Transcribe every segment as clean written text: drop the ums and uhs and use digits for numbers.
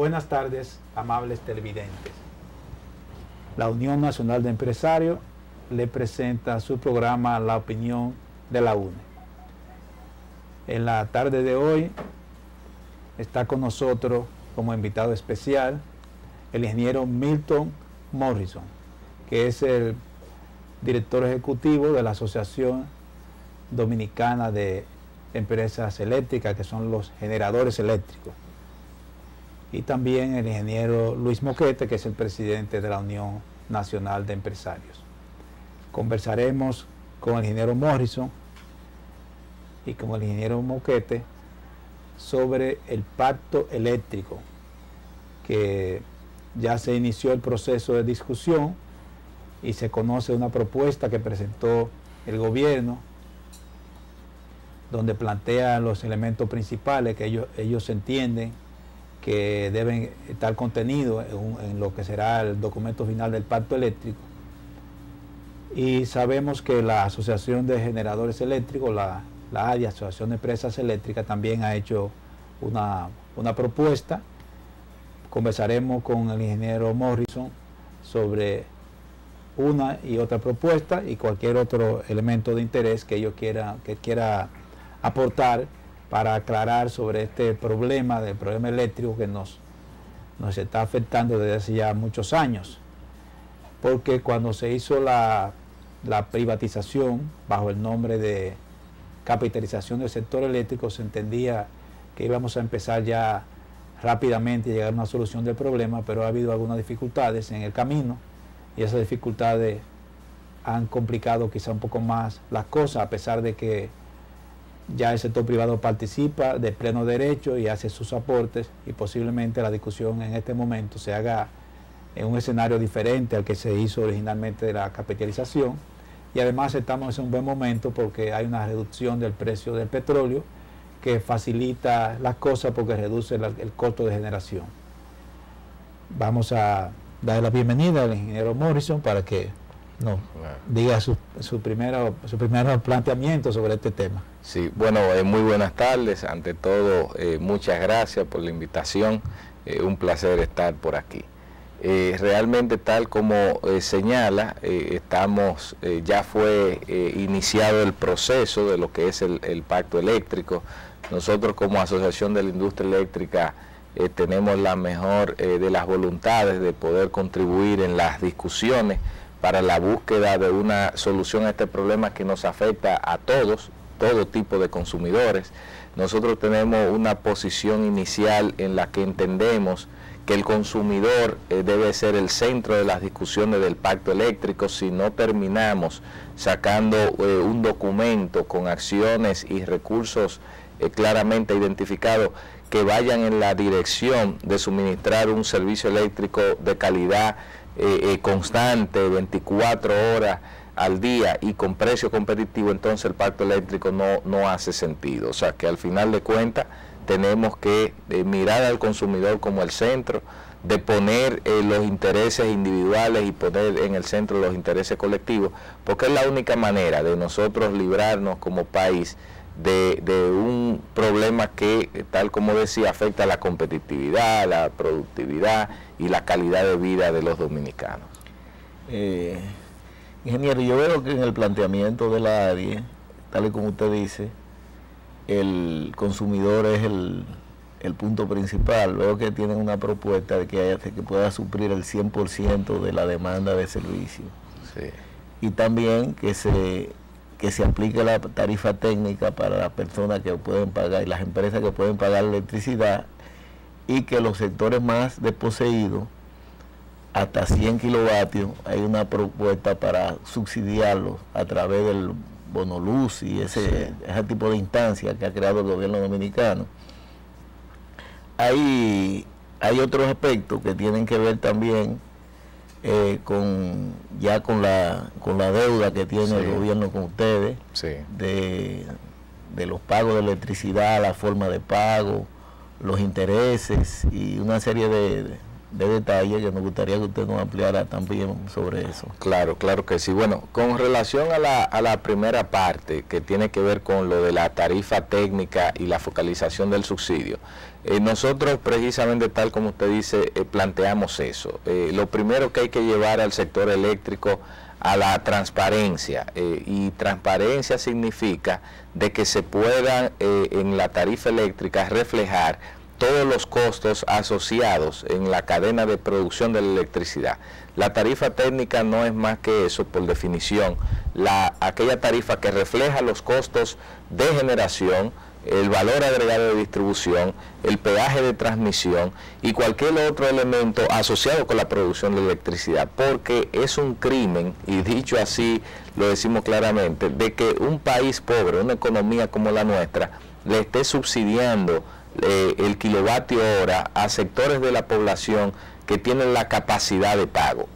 Buenas tardes, amables televidentes. La Unión Nacional de Empresarios le presenta su programa La Opinión de la UNE. En la tarde de hoy está con nosotros como invitado especial el ingeniero Milton Morrison, que es el director ejecutivo de la Asociación Dominicana de Empresas Eléctricas, que son los generadores eléctricos, y también el ingeniero Luis Moquete, que es el presidente de la Unión Nacional de Empresarios. Conversaremos con el ingeniero Morrison y con el ingeniero Moquete sobre el pacto eléctrico, que ya se inició el proceso de discusión y se conoce una propuesta que presentó el gobierno, donde plantea los elementos principales que ellos entienden que deben estar contenidos en lo que será el documento final del pacto eléctrico. Y sabemos que la Asociación de Generadores Eléctricos, la ADIA, Asociación de Empresas Eléctricas, también ha hecho una propuesta. Conversaremos con el ingeniero Morrison sobre una y otra propuesta y cualquier otro elemento de interés que ellos quiera aportar para aclarar sobre este problema eléctrico que nos está afectando desde hace ya muchos años. Porque cuando se hizo la privatización bajo el nombre de capitalización del sector eléctrico, se entendía que íbamos a empezar ya rápidamente a llegar a una solución del problema, pero ha habido algunas dificultades en el camino y esas dificultades han complicado quizá un poco más las cosas, a pesar de que ya el sector privado participa de pleno derecho y hace sus aportes, y posiblemente la discusión en este momento se haga en un escenario diferente al que se hizo originalmente de la capitalización. Y además estamos en un buen momento porque hay una reducción del precio del petróleo que facilita las cosas porque reduce el costo de generación. Vamos a dar la bienvenida al ingeniero Morrison para que nos diga su primer planteamiento sobre este tema. Sí, bueno, muy buenas tardes. Ante todo, muchas gracias por la invitación. Un placer estar por aquí. Realmente, tal como señala, ya fue iniciado el proceso de lo que es el pacto eléctrico. Nosotros, como Asociación de la Industria Eléctrica, tenemos la mejor de las voluntades de poder contribuir en las discusiones para la búsqueda de una solución a este problema que nos afecta a todos, todo tipo de consumidores. Nosotros tenemos una posición inicial en la que entendemos que el consumidor debe ser el centro de las discusiones del pacto eléctrico. Si no terminamos sacando un documento con acciones y recursos claramente identificados que vayan en la dirección de suministrar un servicio eléctrico de calidad constante, 24 horas al día y con precio competitivo, entonces el pacto eléctrico no hace sentido. O sea que al final de cuentas tenemos que mirar al consumidor como el centro, de poner los intereses individuales y poner en el centro los intereses colectivos, porque es la única manera de nosotros librarnos como país de un problema que, tal como decía, afecta a la competitividad, la productividad y la calidad de vida de los dominicanos. Ingeniero, yo veo que en el planteamiento de la ADIE, tal y como usted dice, el consumidor es el punto principal. Veo que tienen una propuesta de que pueda suplir el 100% de la demanda de servicio. Sí. Y también que se aplique la tarifa técnica para las personas que pueden pagar y las empresas que pueden pagar electricidad, y que los sectores más desposeídos, hasta 100 kilovatios, hay una propuesta para subsidiarlos a través del bono luz y ese tipo de instancias que ha creado el gobierno dominicano. Hay otros aspectos que tienen que ver también con la deuda que tiene el gobierno con ustedes, de los pagos de electricidad, la forma de pago, los intereses y una serie detalle que nos gustaría que usted nos ampliara también sobre eso. Claro, claro que sí. Bueno, con relación a la primera parte, que tiene que ver con lo de la tarifa técnica y la focalización del subsidio, nosotros precisamente, tal como usted dice, planteamos eso. Lo primero que hay que llevar al sector eléctrico a la transparencia, y transparencia significa de que se puedan en la tarifa eléctrica reflejar todos los costos asociados en la cadena de producción de la electricidad. La tarifa técnica no es más que eso, por definición, aquella tarifa que refleja los costos de generación, el valor agregado de distribución, el peaje de transmisión y cualquier otro elemento asociado con la producción de electricidad, porque es un crimen, y dicho así lo decimos claramente, de que un país pobre, una economía como la nuestra, le esté subsidiando el kilovatio hora a sectores de la población que tienen la capacidad de pago.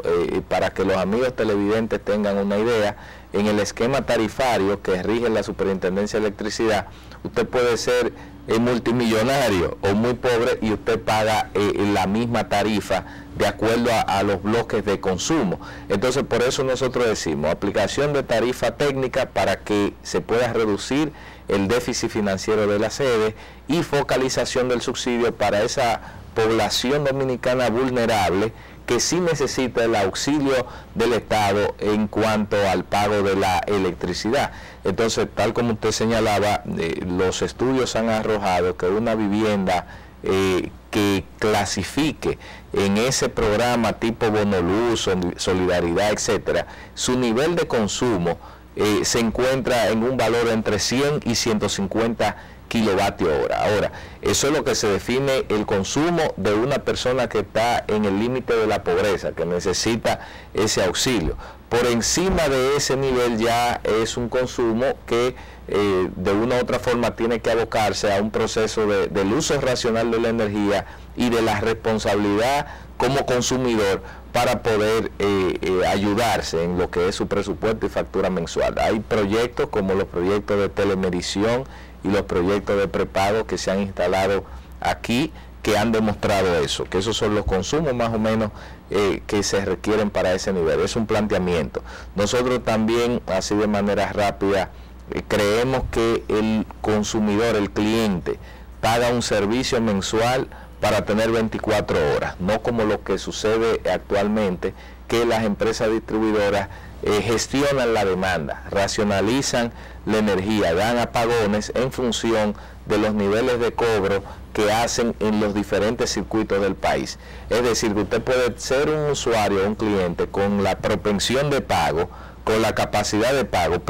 Para que los amigos televidentes tengan una idea, en el esquema tarifario que rige la Superintendencia de Electricidad, usted puede ser multimillonario o muy pobre y usted paga la misma tarifa de acuerdo a los bloques de consumo. Entonces, por eso nosotros decimos aplicación de tarifa técnica para que se pueda reducir el déficit financiero de la sede, y focalización del subsidio para esa población dominicana vulnerable que sí necesita el auxilio del Estado en cuanto al pago de la electricidad. Entonces, tal como usted señalaba, los estudios han arrojado que una vivienda que clasifique en ese programa tipo Bonoluz, Solidaridad, etcétera, su nivel de consumo se encuentra en un valor entre 100 y 150 kilovatios hora. Ahora, eso es lo que se define el consumo de una persona que está en el límite de la pobreza, que necesita ese auxilio. Por encima de ese nivel ya es un consumo que de una u otra forma tiene que abocarse a un proceso del uso racional de la energía y de la responsabilidad como consumidor para poder ayudarse en lo que es su presupuesto y factura mensual. Hay proyectos como los proyectos de telemedición y los proyectos de prepago que se han instalado aquí, que han demostrado eso, que esos son los consumos más o menos que se requieren para ese nivel. Es un planteamiento. Nosotros también, así de manera rápida, creemos que el consumidor, el cliente, paga un servicio mensual para tener 24 horas, no como lo que sucede actualmente, que las empresas distribuidoras gestionan la demanda, racionalizan la energía, dan apagones en función de los niveles de cobro que hacen en los diferentes circuitos del país. Es decir, que usted puede ser un usuario, un cliente, con la propensión de pago, con la capacidad de pago,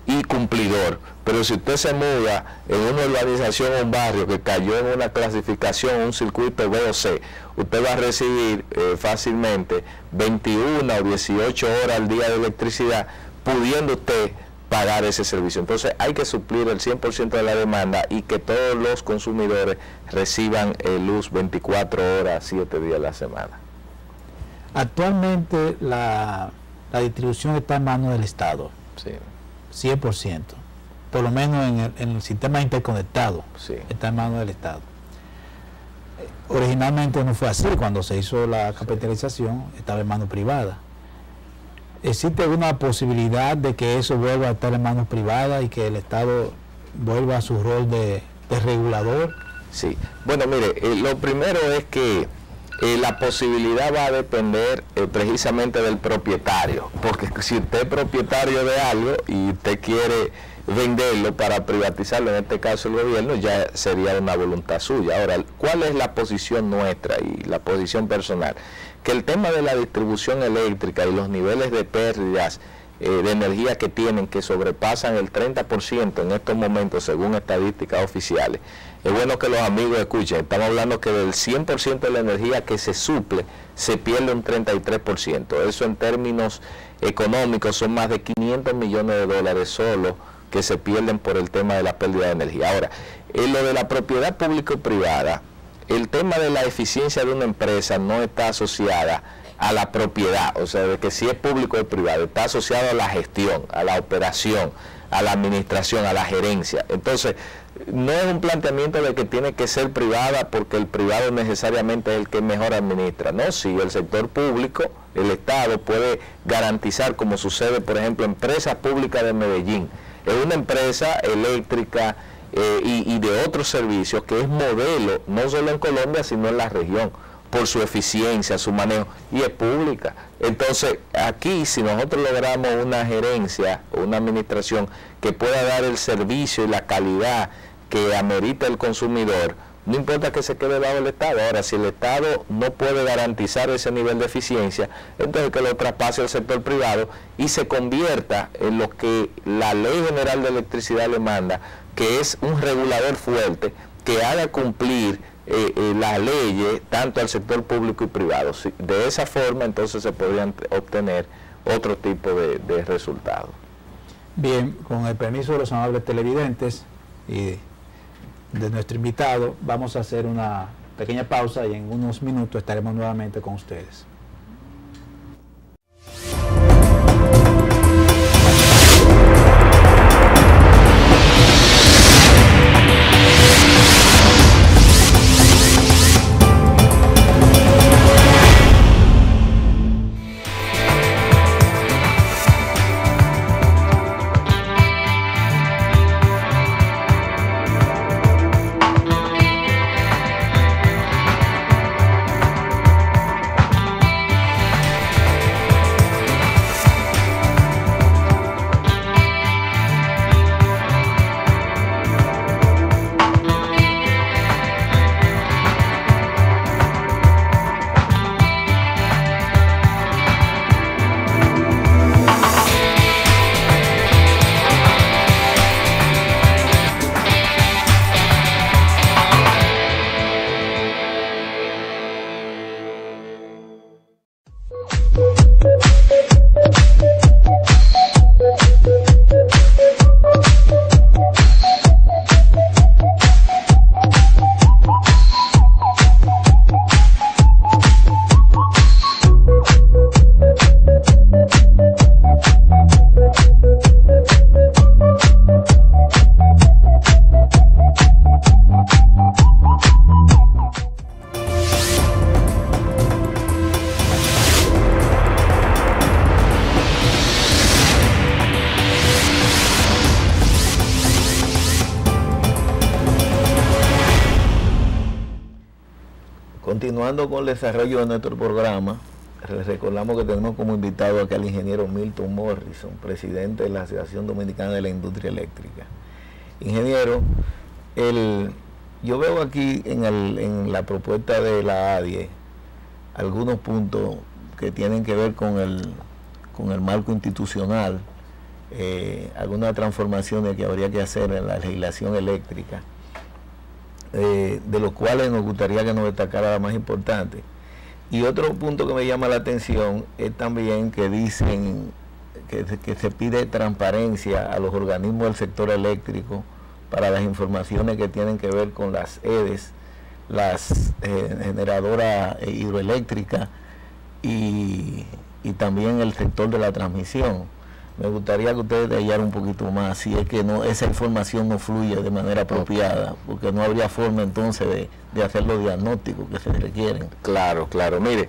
y cumplidor, pero si usted se muda en una urbanización o un barrio que cayó en una clasificación, un circuito B o C, usted va a recibir fácilmente 21 o 18 horas al día de electricidad, pudiendo usted pagar ese servicio. Entonces hay que suplir el 100% de la demanda y que todos los consumidores reciban luz 24 horas, 7 días a la semana. Actualmente la distribución está en manos del Estado. Sí. 100%, por lo menos en el sistema interconectado, sí, está en manos del Estado. Originalmente no fue así, cuando se hizo la capitalización estaba en manos privadas. ¿Existe alguna posibilidad de que eso vuelva a estar en manos privadas y que el Estado vuelva a su rol de regulador? Sí, bueno, mire, lo primero es que la posibilidad va a depender precisamente del propietario, porque si usted es propietario de algo y usted quiere venderlo para privatizarlo, en este caso el gobierno, ya sería una voluntad suya. Ahora, ¿cuál es la posición nuestra y la posición personal? Que el tema de la distribución eléctrica y los niveles de pérdidas de energía que tienen, que sobrepasan el 30% en estos momentos según estadísticas oficiales, es bueno que los amigos escuchen. Estamos hablando que del 100% de la energía que se suple, se pierde un 33%. Eso en términos económicos son más de 500 millones de dólares solo que se pierden por el tema de la pérdida de energía. Ahora, en lo de la propiedad pública y privada, el tema de la eficiencia de una empresa no está asociada a la propiedad, o sea, de que si es público o privado, está asociado a la gestión, a la operación, a la administración, a la gerencia. Entonces, no es un planteamiento de que tiene que ser privada porque el privado necesariamente es el que mejor administra, no, sí, el sector público, el Estado puede garantizar, como sucede, por ejemplo, Empresas Públicas de Medellín, es una empresa eléctrica y de otros servicios que es modelo, no solo en Colombia, sino en la región, por su eficiencia, su manejo, y es pública. Entonces, aquí, si nosotros logramos una gerencia o una administración que pueda dar el servicio y la calidad que amerita el consumidor, no importa que se quede bajo el Estado. Ahora, si el Estado no puede garantizar ese nivel de eficiencia, entonces que lo traspase al sector privado y se convierta en lo que la Ley General de Electricidad le manda, que es un regulador fuerte que haga cumplir las leyes tanto al sector público y privado. De esa forma entonces se podrían obtener otro tipo de resultados. Bien, con el permiso de los amables televidentes y de nuestro invitado, vamos a hacer una pequeña pausa y en unos minutos estaremos nuevamente con ustedes. Continuando con el desarrollo de nuestro programa, les recordamos que tenemos como invitado acá al ingeniero Milton Morrison, presidente de la Asociación Dominicana de la Industria Eléctrica. Ingeniero, yo veo aquí en la propuesta de la ADIE algunos puntos que tienen que ver con el marco institucional, algunas transformaciones que habría que hacer en la legislación eléctrica, de los cuales nos gustaría que nos destacara la más importante. Y otro punto que me llama la atención es también que dicen que se pide transparencia a los organismos del sector eléctrico para las informaciones que tienen que ver con las EDES, las generadoras hidroeléctricas y también el sector de la transmisión. Me gustaría que ustedes detallaran un poquito más si es que esa información no fluye de manera apropiada, porque no habría forma entonces de hacer los diagnósticos que se requieren. Claro, claro. Mire,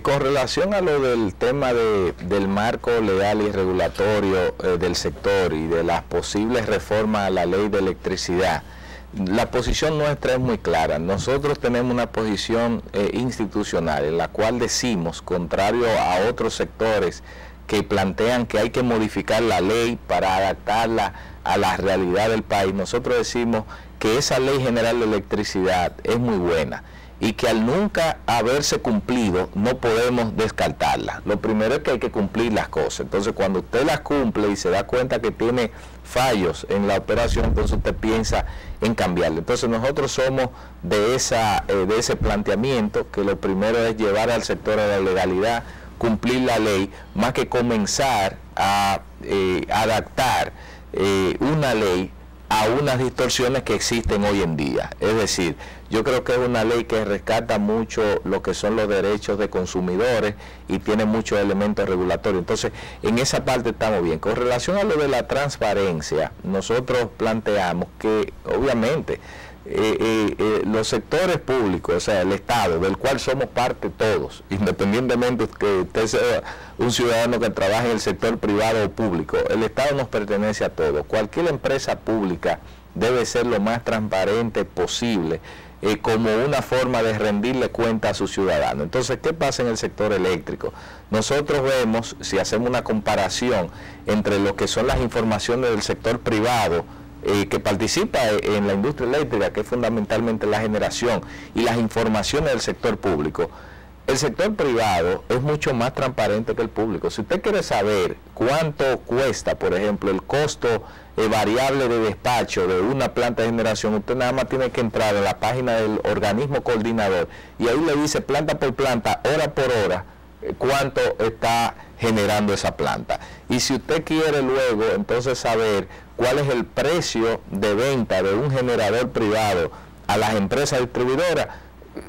con relación a lo del tema del marco legal y regulatorio del sector y de las posibles reformas a la ley de electricidad, la posición nuestra es muy clara. Nosotros tenemos una posición institucional en la cual decimos, contrario a otros sectores que plantean que hay que modificar la ley para adaptarla a la realidad del país, nosotros decimos que esa Ley General de Electricidad es muy buena y que al nunca haberse cumplido no podemos descartarla. Lo primero es que hay que cumplir las cosas. Entonces, cuando usted las cumple y se da cuenta que tiene fallos en la operación, entonces usted piensa en cambiarla. Entonces, nosotros somos de ese planteamiento, que lo primero es llevar al sector a la legalidad, cumplir la ley, más que comenzar a adaptar una ley a unas distorsiones que existen hoy en día. Es decir, yo creo que es una ley que rescata mucho lo que son los derechos de consumidores y tiene muchos elementos regulatorios. Entonces, en esa parte estamos bien. Con relación a lo de la transparencia, nosotros planteamos que, obviamente, los sectores públicos, o sea, el Estado, del cual somos parte todos, independientemente de que usted sea un ciudadano que trabaje en el sector privado o público, el Estado nos pertenece a todos. Cualquier empresa pública debe ser lo más transparente posible, como una forma de rendirle cuenta a sus ciudadanos. Entonces, ¿qué pasa en el sector eléctrico? Nosotros vemos, si hacemos una comparación entre lo que son las informaciones del sector privado, que participa en la industria eléctrica, que es fundamentalmente la generación, y las informaciones del sector público, el sector privado es mucho más transparente que el público. Si usted quiere saber cuánto cuesta, por ejemplo, el costo variable de despacho de una planta de generación, usted nada más tiene que entrar a la página del organismo coordinador y ahí le dice planta por planta, hora por hora, cuánto está generando esa planta. Y si usted quiere luego entonces saber cuál es el precio de venta de un generador privado a las empresas distribuidoras,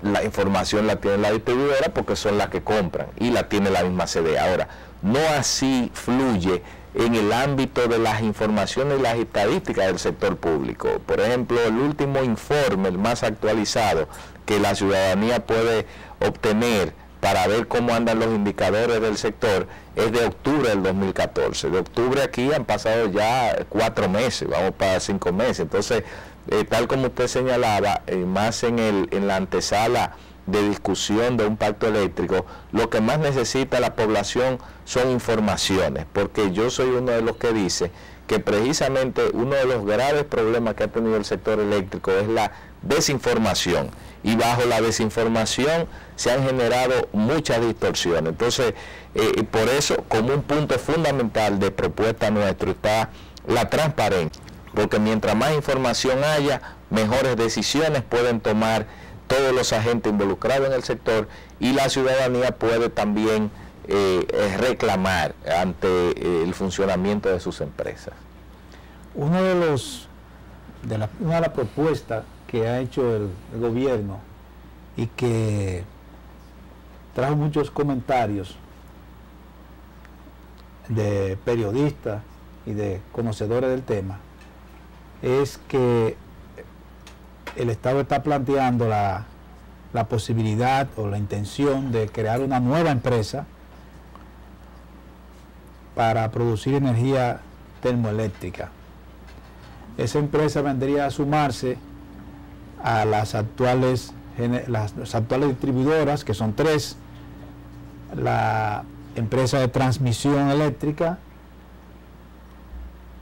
la información la tiene la distribuidora porque son las que compran y la tiene la misma CD. Ahora, no así fluye en el ámbito de las informaciones y las estadísticas del sector público. Por ejemplo, el último informe, el más actualizado, que la ciudadanía puede obtener para ver cómo andan los indicadores del sector, es de octubre del 2014. De octubre aquí han pasado ya 4 meses, vamos para 5 meses. Entonces, tal como usted señalaba, más en la antesala de discusión de un pacto eléctrico, lo que más necesita la población son informaciones, porque yo soy uno de los que dice que precisamente uno de los graves problemas que ha tenido el sector eléctrico es la desinformación, y bajo la desinformación se han generado muchas distorsiones. Entonces, por eso, como un punto fundamental de propuesta nuestro está la transparencia, porque mientras más información haya, mejores decisiones pueden tomar todos los agentes involucrados en el sector, y la ciudadanía puede también reclamar ante el funcionamiento de sus empresas. Una de las propuestas que ha hecho el gobierno y que trajo muchos comentarios de periodistas y de conocedores del tema es que el Estado está planteando la posibilidad o la intención de crear una nueva empresa para producir energía termoeléctrica. Esa empresa vendría a sumarse a las actuales distribuidoras, que son 3, la empresa de transmisión eléctrica,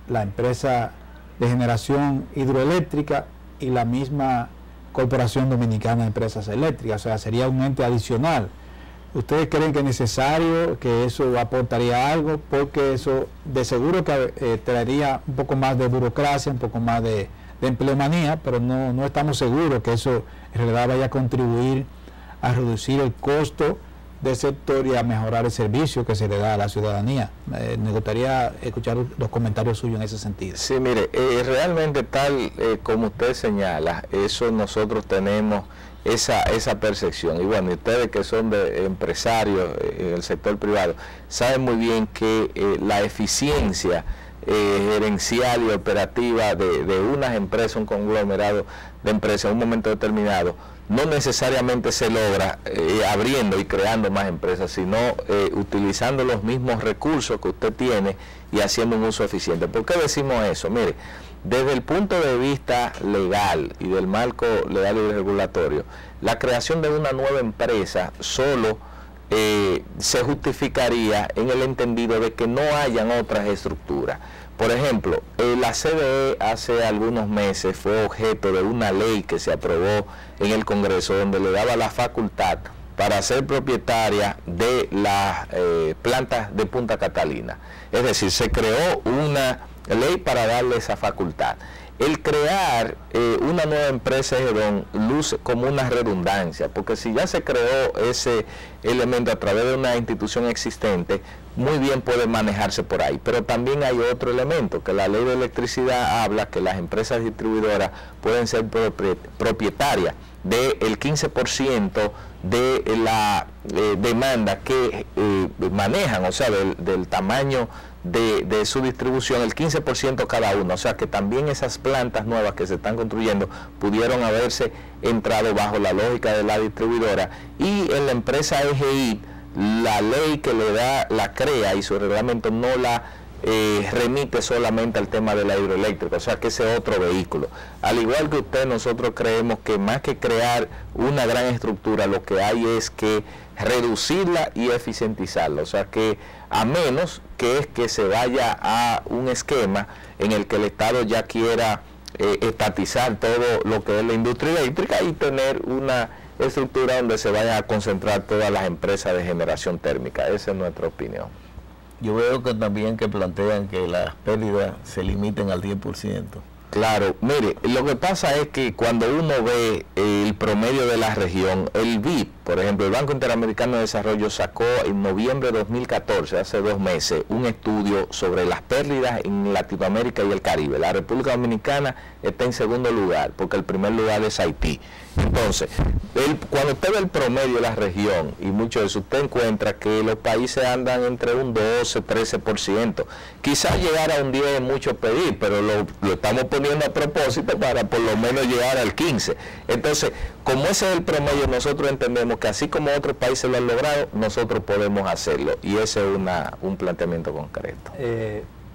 la empresa de generación hidroeléctrica y la misma Corporación Dominicana de Empresas Eléctricas. O sea, sería un ente adicional. ¿Ustedes creen que es necesario, que eso aportaría algo? Porque eso de seguro que traería un poco más de burocracia, un poco más de empleomanía, pero no estamos seguros que eso en realidad vaya a contribuir a reducir el costo del sector y a mejorar el servicio que se le da a la ciudadanía. Me gustaría escuchar los comentarios suyos en ese sentido. Sí, mire, realmente tal como usted señala, eso nosotros tenemos esa percepción. Y bueno, ustedes que son de empresarios en el sector privado, saben muy bien que la eficiencia gerencial y operativa de unas empresas, un conglomerado de empresas en un momento determinado, no necesariamente se logra abriendo y creando más empresas, sino utilizando los mismos recursos que usted tiene y haciendo un uso eficiente. ¿Por qué decimos eso? Mire, desde el punto de vista legal y del marco legal y regulatorio, la creación de una nueva empresa solo se justificaría en el entendido de que no hayan otras estructuras. Por ejemplo, la CDE hace algunos meses fue objeto de una ley que se aprobó en el Congreso, donde le daba la facultad para ser propietaria de las plantas de Punta Catalina. Es decir, se creó una ley para darle esa facultad. el crear una nueva empresa Edon luce como una redundancia, porque si ya se creó ese elemento a través de una institución existente, muy bien puede manejarse por ahí. Pero también hay otro elemento, que la ley de electricidad habla que las empresas distribuidoras pueden ser propietarias del 15% de la demanda que manejan, o sea, del tamaño de su distribución, el 15% cada uno. O sea que también esas plantas nuevas que se están construyendo pudieron haberse entrado bajo la lógica de la distribuidora, y en la empresa EGI la ley que le da, la crea, y su reglamento no la remite solamente al tema de la hidroeléctrica, o sea que ese es otro vehículo. Al igual que usted, nosotros creemos que más que crear una gran estructura, lo que hay es que reducirla y eficientizarla, o sea que a menos que es que se vaya a un esquema en el que el Estado ya quiera estatizar todo lo que es la industria eléctrica y tener una estructura donde se vayan a concentrar todas las empresas de generación térmica. Esa es nuestra opinión. Yo veo que también que plantean que las pérdidas se limiten al 10%. Claro, mire, lo que pasa es que cuando uno ve el promedio de la región, el BIP, por ejemplo, el Banco Interamericano de Desarrollo sacó en noviembre de 2014, hace 2 meses, un estudio sobre las pérdidas en Latinoamérica y el Caribe. La República Dominicana está en segundo lugar, porque el primer lugar es Haití. Entonces, cuando usted ve el promedio de la región, y mucho de eso, usted encuentra que los países andan entre un 12, 13%. Quizás llegar a un 10 es mucho pedir, pero lo estamos poniendo a propósito para por lo menos llegar al 15%. Entonces, como ese es el promedio, nosotros entendemos que así como otros países lo han logrado, nosotros podemos hacerlo. Y ese es un planteamiento concreto.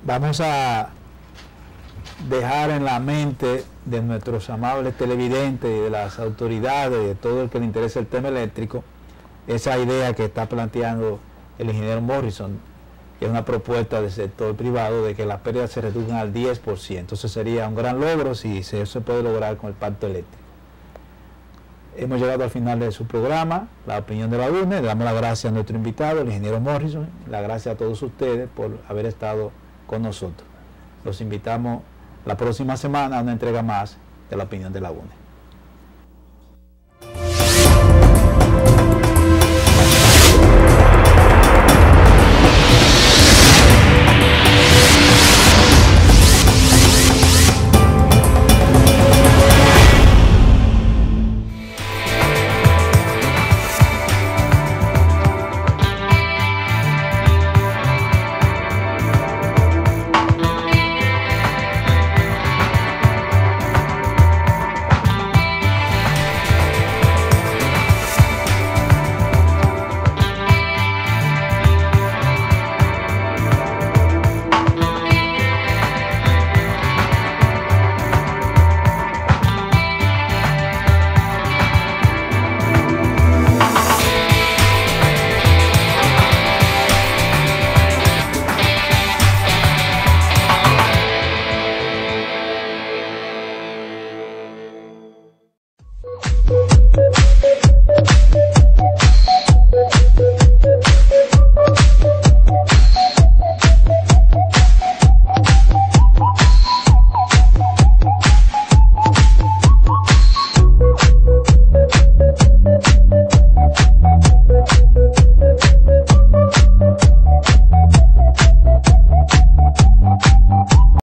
Vamos a dejar en la mente de nuestros amables televidentes y de las autoridades, de todo el que le interese el tema eléctrico, esa idea que está planteando el ingeniero Morrison, que es una propuesta del sector privado de que las pérdidas se reduzcan al 10%. Entonces sería un gran logro si eso se puede lograr con el pacto eléctrico. Hemos llegado al final de su programa, La Opinión de la UNE. Le damos las gracias a nuestro invitado, el ingeniero Morrison, las gracias a todos ustedes por haber estado con nosotros. Los invitamos la próxima semana a una entrega más de La Opinión de la UNE.